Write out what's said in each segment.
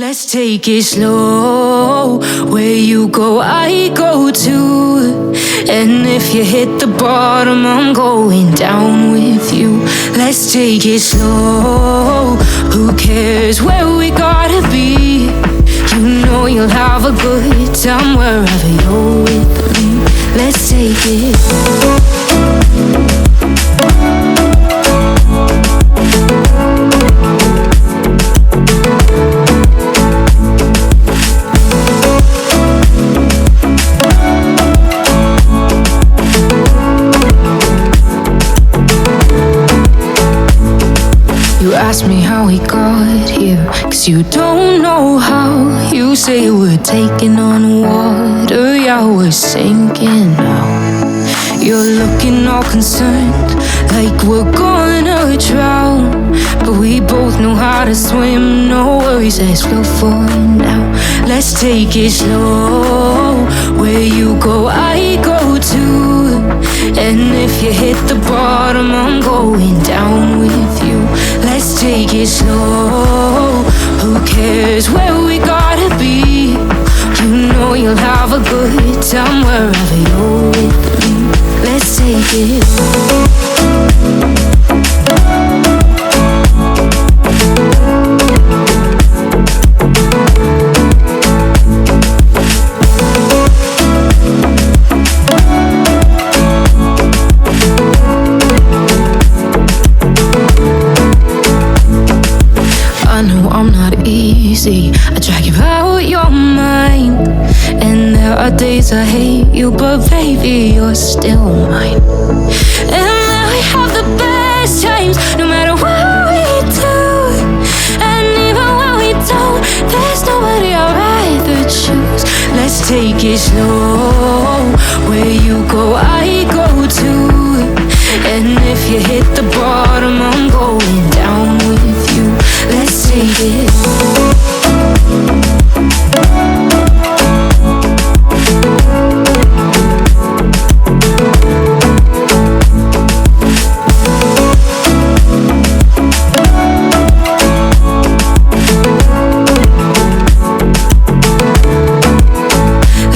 Let's take it slow. Where you go, I go too. And if you hit the bottom, I'm going down with you. Let's take it slow. Who cares where we gotta be? You know you'll have a good time wherever you're with me. Let's take it. You ask me how we got here, 'cause you don't know how. You say we're taking on water, yeah, we're sinking now. You're looking all concerned, like we're gonna drown. But we both know how to swim, no worries, let's go for now. Let's take it slow. Where you go, I go too. And if you hit the bottom, I'm going down with you. Let's take it slow. Who cares where we gotta be? You know you'll have a good time wherever you're with me. Let's take it. I drag you out your mind, and there are days I hate you, but baby, you're still mine. And then we have the best times, no matter what we do. And even when we don't, there's nobody I'd rather choose. Let's take it slow. Where you go, I go too. And if you hit the bottom, I'm going down with you. Let's take it.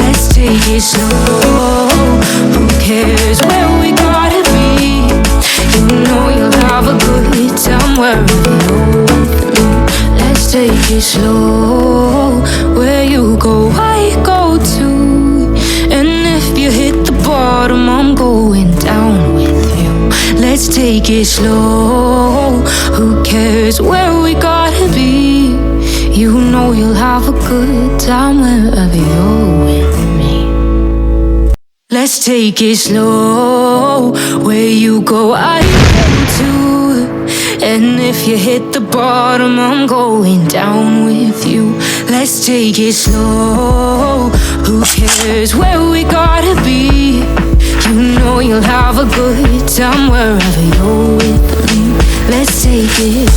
Let's take it slow. Who cares where we gotta be? You know you'll have a good time wherever you're with me. Let's take it slow. Where you go, I go too. And if you hit the bottom, I'm going down with you. Let's take it slow. Who cares where we gotta be? You know you'll have a good time wherever you're with me. Let's take it slow. Where you go, I go too. And if you hit the bottom, I'm going down with you. Let's take it slow. Who cares where we gotta be? You know you'll have a good time wherever you're with me. Let's take it.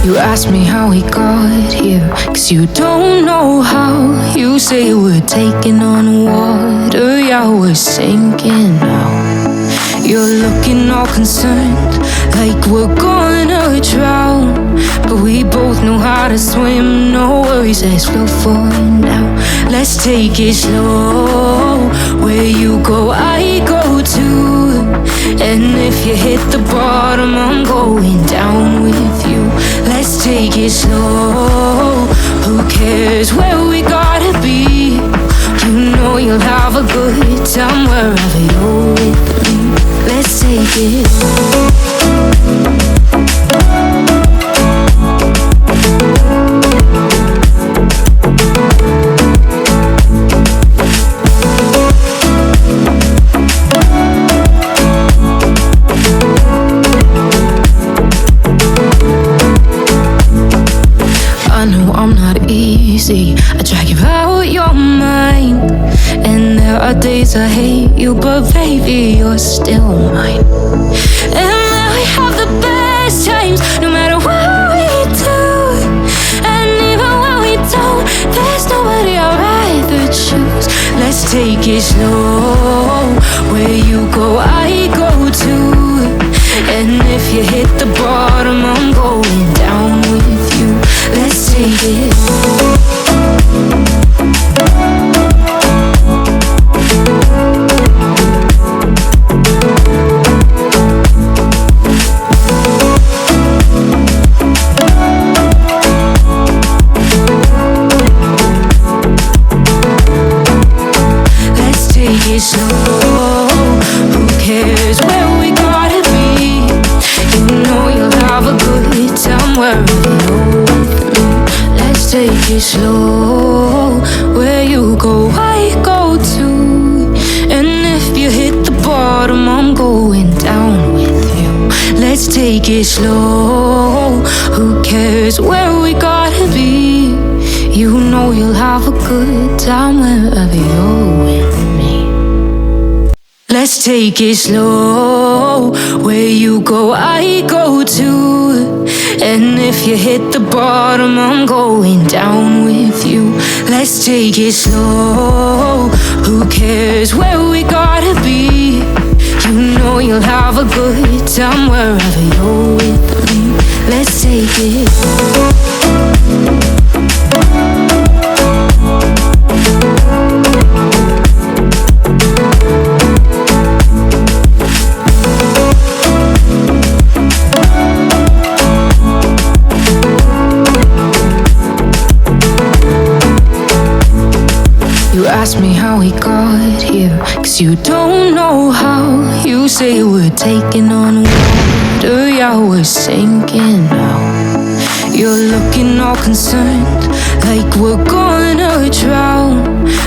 You ask me how we got here, 'cause you don't know how. You say we're taking on water, yeah, we're sinking now. You're looking all concerned, like we're gonna drown. But we both know how to swim, no worries, let's go for now. Let's take it slow. Where you go, I go too. And if you hit the bottom, I'm going down with you. Let's take it slow. Who cares where we gotta be? You know you'll have a good time wherever you're with me. Let's take it. I drag you out your mind, and there are days I hate you, but baby, you're still mine. And then we have the best best times, no matter what we do. And even when we don't, there's nobody I'd rather choose. Let's take it slow. Where you go, I go too. And if you hit the bottom, I'm going down with you. Let's take it. Let's take it slow. Who cares where we gotta be? You know you'll have a good time wherever you're with me. Let's take it slow. Where you go, I go too. And if you hit the bottom, I'm going down with you. Let's take it slow. Who cares where we gotta be? You know you'll have a good time wherever you're with me. Let's take it slow. Where you go, I go too. And if you hit the bottom, I'm going down with you. Let's take it slow. Who cares where we gotta be? You know you'll have a good time wherever you're with me. Let's take it. You ask me how we got here, 'cause you don't know how. You say we're taking on water, yeah, we're sinking now. You're looking all concerned, like we're gonna drown.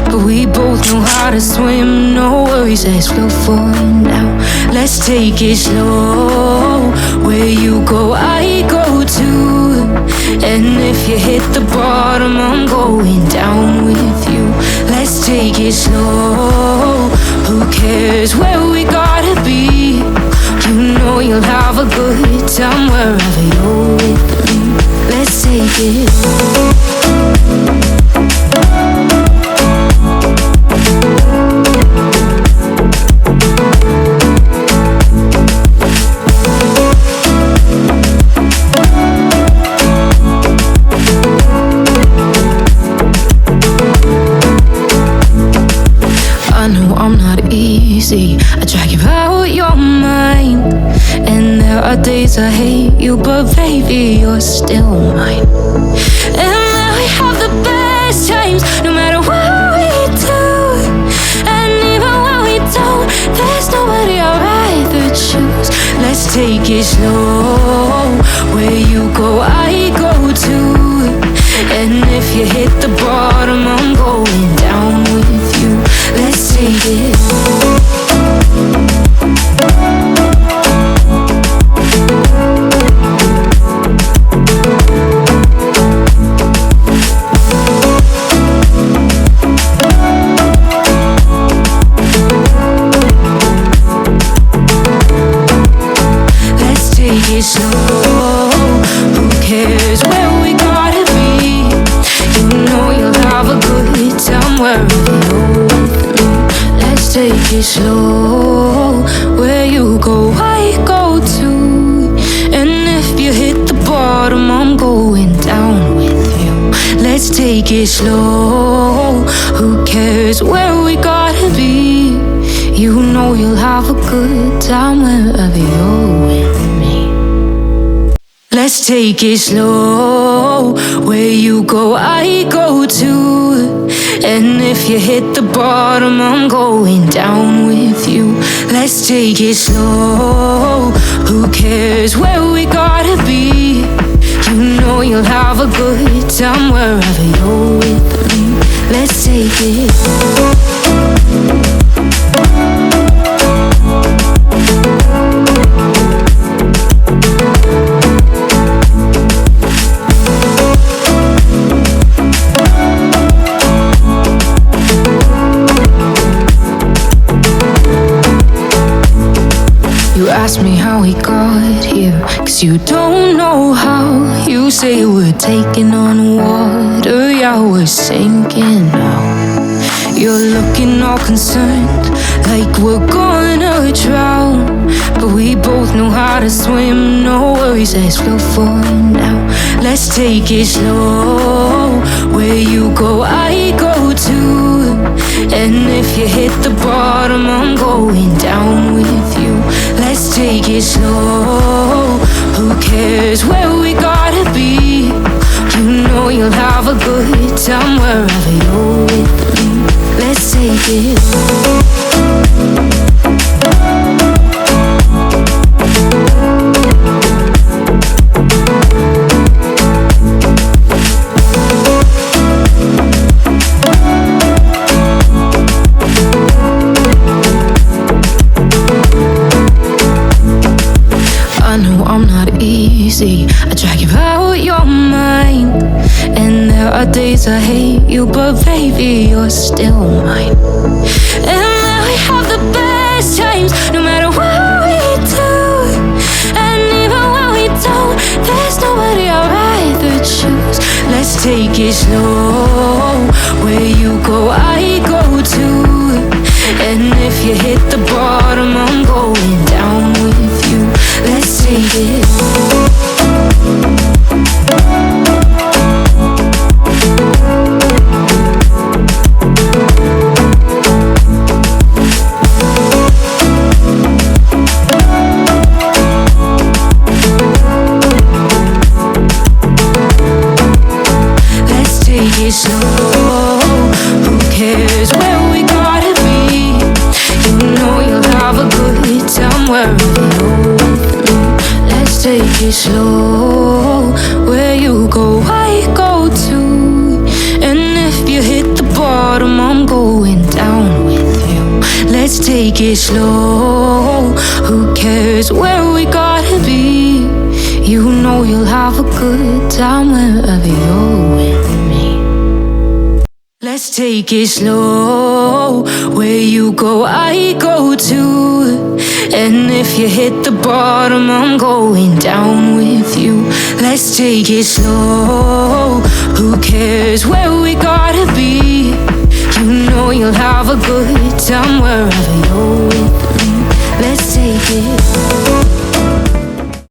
But we both know how to swim, no worries, let's flow for now. Let's take it slow. Where you go, I go too. And if you hit the bottom, I'm going down with you. Let's take it slow. Who cares where we gotta be? You know you'll have a good time wherever you're with me. Let's take it. I know I'm not easy. I drag you out your mind. And there are days I hate you, but baby, you're still mine. And then we have the best times, no matter what we do. And even when we don't, there's nobody I'd rather choose. Let's take it slow. Where you go, I go too. And if you hit the bottom, I'm going down with you. Let's take it. Let's take it slow. Who cares where we gotta be? You know you'll have a good time wherever you're with me. Let's take it slow. Where you go, I go too. And if you hit the bottom, I'm going down with you. Let's take it slow. Who cares where we gotta be? You know you'll have a good time wherever you're with me. Let's take it slow. Where you go, I go too. And if you hit the bottom, I'm going down with you. Let's take it slow. Who cares where we gotta be? You know you'll have a good time wherever you're with me. Let's take it. You ask me how we got here, 'cause you don't know how. You say we're taking on water, yeah, we're sinking now. You're looking all concerned, like we're gonna drown, but we both know how to swim. No worries, let's float for now. Let's take it slow. Where you go, I go too. And if you hit the bottom, I'm going down with you. Let's take it slow. Who cares where we gotta be? You know you'll have a good time wherever you're with me. Let's take it. I know I'm not easy, I drag you out your mind. And there are days I hate you, but baby, you're still mine. And now we have the best times, no matter what we do. And even when we don't, there's nobody I'd rather choose. Let's take it slow. Where you go, I go too. And if you hit the bottom, I'm going down with you. Let's take it. Let's take it slow. Who cares where we gotta be? You know you'll have a good time wherever you're with me. Let's take it slow. Where you go, I go too. And if you hit the bottom, I'm going down with you. Let's take it slow. Who cares where we gotta be? You know you'll have a good time wherever you're with me. Let's take it slow. Where you go, I go too. And if you hit the bottom, I'm going down with you. Let's take it slow. Who cares where we gotta be? You know you'll have a good time wherever you're with me. Let's take it.